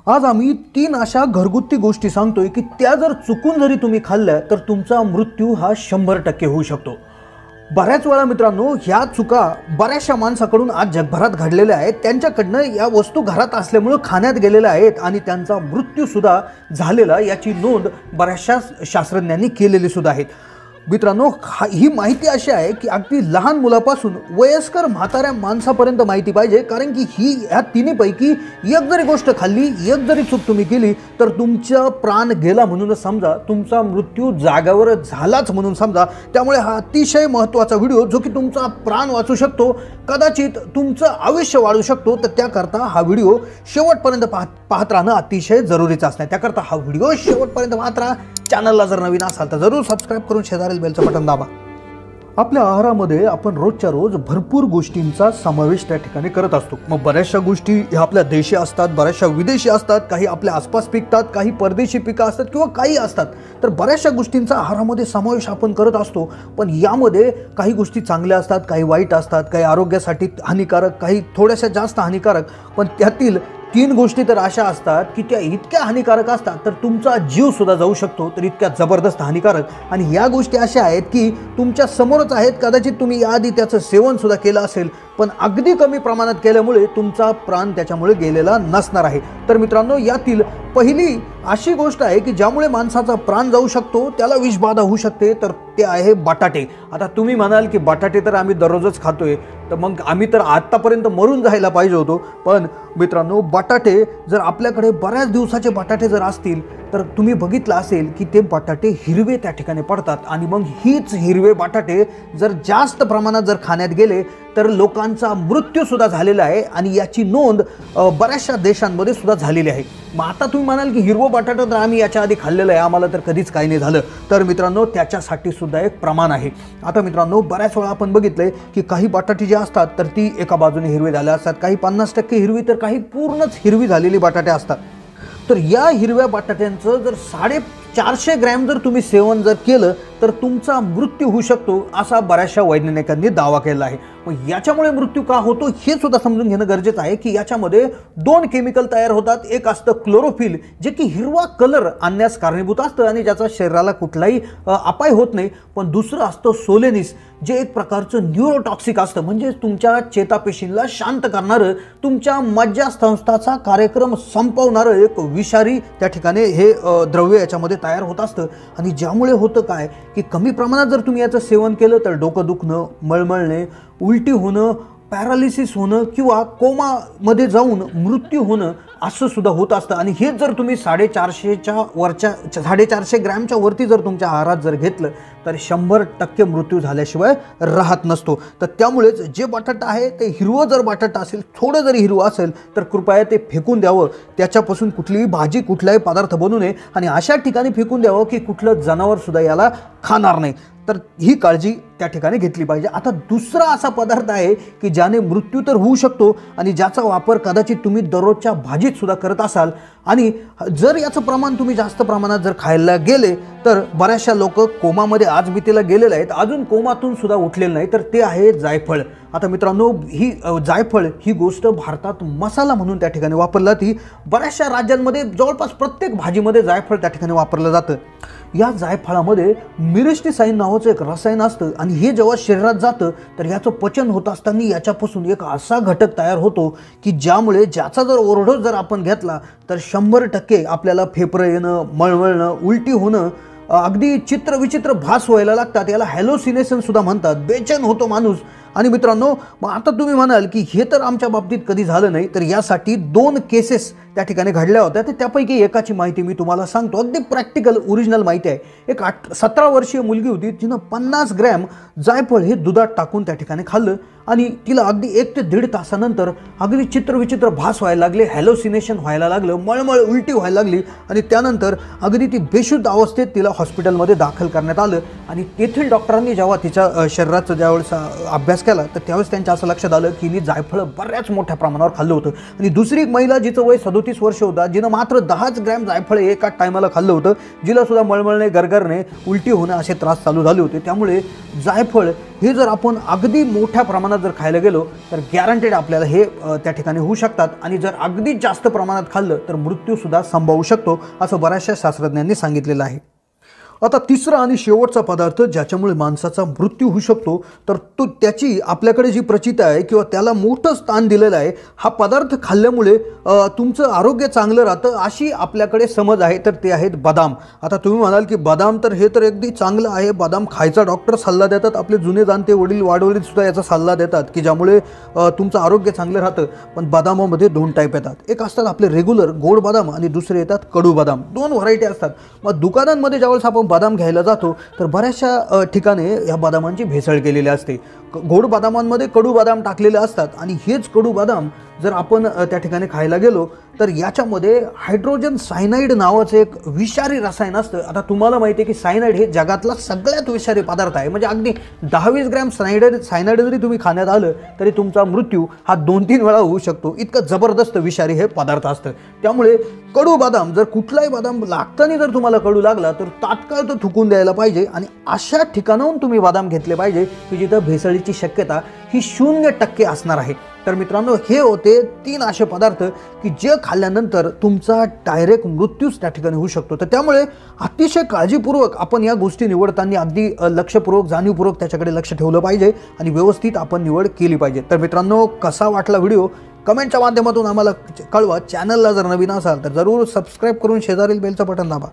आज आम्ही 3 अशा घरगुती गोष्टी सांगतोय की त्या जर चुकून जरी तुम्ही खाल्ल्या तर तुमचा मृत्यू हा 100% होऊ शकतो। बऱ्याच वेळा मित्रांनो ह्या चुका बऱ्याचशा माणसाकडून आज जगभरात घडलेल्या आहेत। त्यांच्याकडनं या वस्तू घरात असल्यामुळे खाण्यात गेलेल्या आहेत आणि त्यांचा मृत्यू सुद्धा झालेला याची नोंद बऱ्याचशा शास्त्रज्ञांनी केलेली सुद्धा आहे। मित्रांनो ही माहिती अशी आहे की अगदी लहान मुलापासून वयस्कर म्हाताऱ्या माणसापर्यंत माहिती पाहिजे, कारण की ही ह्या तिन्हीपैकी एक जरी गोष्ट खाल्ली, एक जरी चूक तुम्ही केली तर तुमचा प्राण गेला म्हणूनच समजा, तुमचा मृत्यू जागेवर झालाच म्हणून समजा। त्यामुळे हा अतिशय महत्त्वाचा व्हिडिओ जो की तुमचा प्राण वाचू शकतो, कदाचित तुमचं आयुष्य वाढू शकतो, तर त्याकरता हा व्हिडिओ शेवटपर्यंत पाहत राहणं अतिशय जरुरीचं असणार। त्याकरता हा व्हिडिओ शेवटपर्यंत पाहत राहा। चॅनलला जर नवीन असाल तर जरूर सबस्क्राइब करून शेजारील बेलचं बटन दाबा। आपल्या आहारामध्ये आपण रोजच्या रोज भरपूर गोष्टींचा समावेश त्या ठिकाणी करत असतो। मग बऱ्याचशा गोष्टी ह्या आपल्या देशी असतात, बऱ्याचशा विदेशी असतात, काही आपल्या आसपास पिकतात, काही परदेशी पिकं असतात किंवा काही असतात। तर बऱ्याचशा गोष्टींचा आहारामध्ये समावेश आपण करत असतो, पण यामध्ये काही गोष्टी चांगल्या असतात, काही वाईट असतात, काही आरोग्यासाठी हानिकारक, काही थोड्याशा जास्त हानिकारक। पण त्यातील 3 गोष्टी तर अशा असतात की त्या इतक्या हानिकारक असतात तर तुमचा जीव सुद्धा जाऊ शकतो, तर इतक्या जबरदस्त हानिकारक। आणि या गोष्टी अशा आहेत की तुमच्या समोरच आहेत, कदाचित तुम्ही याआधी त्याचं सेवन सुद्धा केलं असेल, पण अगदी कमी प्रमाणात केल्यामुळे तुमचा प्राण त्याच्यामुळे गेलेला नसणार आहे। तर मित्रांनो यातील पहिली अशी गोष्ट आहे की ज्यामुळे माणसाचा प्राण जाऊ शकतो, त्याला विषबाधा होऊ शकते, तर ते आहे बटाटे। आता तुम्ही म्हणाल की बटाटे तर आम्ही दररोजच खातोय, तर मग आम्ही तर आतापर्यंत मरून जायला पाहिजे होतो। पण मित्रांनो बटाटे जर आपल्याकडे बऱ्याच दिवसाचे बटाटे जर असतील तर तुम्ही बघितलं असेल की ते बटाटे हिरवे त्या ठिकाणी पडतात, आणि मग हीच हिरवे बटाटे जर जास्त प्रमाणात जर खाण्यात गेले तर लोकांचा मृत्यू सुद्धा झालेला आहे, आणि याची नोंद बऱ्याचशा देशांमध्ये सुद्धा झालेली आहे। मग आता तुम्ही म्हणाल की हिरवं बटाटा तर आम्ही याच्या आधी खाल्लेलं आहे, आम्हाला तर कधीच काही नाही झालं। तर मित्रांनो त्याच्यासाठी सुद्धा एक प्रमाण आहे। आता मित्रांनो बऱ्याच वेळा आपण बघितलंय की काही बटाटे जे असतात तर ती एका बाजूने हिरवे झाले असतात, काही 50% हिरवी, तर काही पूर्णच हिरवी झालेली बटाटे असतात। तर या हिरव्या बटाट्यांचं जर 450 ग्रॅम जर तुम्ही सेवन जर केलं तर तुमचा मृत्यू होऊ शकतो, असा बऱ्याचशा वैज्ञानिकांनी दावा केला आहे। मग याच्यामुळे मृत्यू का होतो हे सुद्धा समजून घेणं गरजेचं आहे की याच्यामध्ये 2 केमिकल तयार होतात। एक असतं क्लोरोफिल, जे की हिरवा कलर आणण्यास कारणीभूत असतं आणि ज्याचा शरीराला कुठलाही अपाय होत नाही। पण दुसरं असतं सोलेनिस, जे एक प्रकारचं न्यूरोटॉक्सिक असतं, म्हणजे तुमच्या चेतापेशींना शांत करणारं, तुमच्या मज्जासंस्थाचा कार्यक्रम संपवणारं एक विषारी त्या ठिकाणी हे द्रव्य याच्यामध्ये तयार होत असतं। आणि ज्यामुळे होतं काय की कमी प्रमाणात जर तुम्ही याचं सेवन केलं तर डोकं दुखणं, मळमळणे, उलटी होणं, पॅरालिसिस होणं किंवा कोमामध्ये जाऊन मृत्यू होणं असं सुद्धा होत असतं। आणि हे जर तुम्ही 450 ग्रॅमच्या वरती जर तुमच्या आहारात जर घेतलं तर 100% मृत्यू झाल्याशिवाय राहत नसतो। तर त्यामुळेच जे बटाटा आहे ते हिरवं जर बटाटा असेल, थोडं जरी हिरवं असेल तर कृपया ते फेकून द्यावं। त्याच्यापासून कुठलीही भाजी, कुठलाही पदार्थ बनवू नये आणि अशा ठिकाणी फेकून द्यावं की कुठलं जनावर सुद्धा याला खाणार नाही। तर ही काळजी त्या ठिकाणी घेतली पाहिजे। आता दुसरा असा पदार्थ आहे की ज्याने मृत्यू तर होऊ शकतो आणि ज्याचा वापर कदाचित तुम्ही दररोजच्या भाजीत सुद्धा करत असाल, आणि जर याचं प्रमाण तुम्ही जास्त प्रमाणात जर खायला गेले तर बऱ्याचशा लोक कोमामध्ये आज भीतीला गेलेले आहेत, अजून कोमातून सुद्धा उठलेले नाही, तर ते आहे जायफळ। आता मित्रांनो ही जायफळ ही गोष्ट भारतात मसाला म्हणून त्या ठिकाणी वापरली जाते। बऱ्याचशा राज्यांमध्ये जवळपास प्रत्येक भाजीमध्ये जायफळ त्या ठिकाणी वापरलं जातं। या जायफळामध्ये मिरिस्टिसाइन नावाचं एक रसायन असतं, आणि हे जेव्हा शरीरात जातं तर याचं पचन होत असताना याच्यापासून एक असा घटक तयार होतो की ज्यामुळे ज्याचा जर ओव्हरडोस जर आपण घेतला तर 100% आपल्याला फेफरं येणं, मळमळणं, उलटी होणं, अगदी चित्रविचित्र भास व्हायला लागतात। याला हॅलोसिनेशन सुद्धा म्हणतात, बेचैन होतो माणूस। आणि मित्रांनो मग आता तुम्ही म्हणाल की हे तर आमच्या बाबतीत कधी झालं नाही, तर यासाठी 2 केसेस त्या ठिकाणी घडल्या होत्या। तर त्यापैकी एकाची माहिती मी तुम्हाला सांगतो, अगदी प्रॅक्टिकल ओरिजिनल माहिती आहे। एक 17 वर्षीय मुलगी होती, तिनं 50 ग्रॅम जायफळ हे दुधात टाकून त्या ठिकाणी खाल्लं, आणि तिला अगदी 1 ते 1.5 तासानंतर अगदी चित्रविचित्र भास व्हायला लागले, हॅलोसिनेशन व्हायला लागलं, मळमळ उलटी व्हायला लागली, आणि त्यानंतर अगदी ती बेशुद्ध अवस्थेत तिला हॉस्पिटलमध्ये दाखल करण्यात आलं। आणि तेथील डॉक्टरांनी जेव्हा तिच्या शरीराचा ज्यावेळेस अभ्यास प्रवास केला तर त्यावेळेस त्यांच्या असं लक्षात आलं की हिने जायफळ बऱ्याच मोठ्या प्रमाणावर खाल्लं होतं. आणि दुसरी एक महिला जिचं वय 37 वर्ष होता, जिनं मात्र 10 ग्रॅम जायफळ एका टायमाला खाल्लं होतं, जिला सुद्धा मळमळणे, गरगरणे, उलटी होणं असे त्रास चालू झाले होते. त्यामुळे जायफळ हे जर आपण अगदी मोठ्या प्रमाणात जर खायला गेलो तर गॅरंटेड आपल्याला हे त्या ठिकाणी होऊ शकतात. आणि जर अगदी जास्त प्रमाणात खाल्लं तर मृत्यूसुद्धा संभवू शकतो असं बऱ्याचशा शास्त्रज्ञांनी सांगितलेलं आहे. आता तिसरा आणि शेवटचा पदार्थ ज्याच्यामुळे माणसाचा मृत्यू होऊ शकतो तर तो त्याची आपल्याकडे जी प्रचिती आहे किंवा त्याला मोठं स्थान दिलेलं आहे, हा पदार्थ खाल्ल्यामुळे तुमचं आरोग्य चांगलं राहतं अशी आपल्याकडे समज आहे, तर ते आहेत बदाम. आता तुम्ही म्हणाल की बदाम तर हे तर अगदी चांगलं आहे, बदाम खायचा डॉक्टर सल्ला देतात, आपले जुने जाणते वडील वाडवडील सुद्धा याचा सल्ला देतात की ज्यामुळे तुमचं आरोग्य चांगलं राहतं. पण बदामामध्ये 2 टाईप येतात, एक असतात आपले रेग्युलर गोड बदाम आणि दुसरे येतात कडू बदाम. 2 व्हरायटी असतात. मग दुकानांमध्ये ज्यावेळेस आपण बदाम घ्यायला जातो तर बऱ्याचशा ठिकाणी या बदामांची भेसळ केलेली असते. गोड बदामांमध्ये कडू बदाम टाकलेले असतात आणि हेच कडू बदाम जर आपण त्या ठिकाणी खायला गेलो तर याच्यामध्ये हायड्रोजन सायनाइड नावाचं एक विषारी रसायन असतं. आता तुम्हाला माहिती आहे की सायनाइड हे जगातला सगळ्यात विषारी पदार्थ आहे. म्हणजे अगदी 10-20 ग्रॅम सायनाइड जरी तुम्ही खाण्यात आलं तरी तुमचा मृत्यू हा 2-3 वेळा होऊ शकतो. इतकं जबरदस्त विषारी हे पदार्थ असतं. त्यामुळे कडू बदाम, जर कुठलाही बदाम लागताना जर तुम्हाला कडू लागला तर तात्काळ तो थुकून द्यायला पाहिजे आणि अशा ठिकाणाहून तुम्ही बदाम घेतले पाहिजे की जिथं भेसळीची शक्यता ही 0% असणार आहे. तर मित्रांनो, हे होते 3 असे पदार्थ की जे खाल्ल्यानंतर तुमचा डायरेक्ट मृत्यूच त्या ठिकाणी होऊ शकतो. तर त्यामुळे अतिशय काळजीपूर्वक आपण या गोष्टी निवडताना अगदी लक्षपूर्वक, जाणीवपूर्वक त्याच्याकडे लक्ष ठेवलं पाहिजे आणि व्यवस्थित आपण निवड केली पाहिजे. तर मित्रांनो, कसा वाटला व्हिडिओ कमेंटच्या माध्यमातून आम्हाला कळवा. चॅनलला जर नवीन असाल तर जरूर सबस्क्राईब करून शेजारील बेलचं बटन दाबा.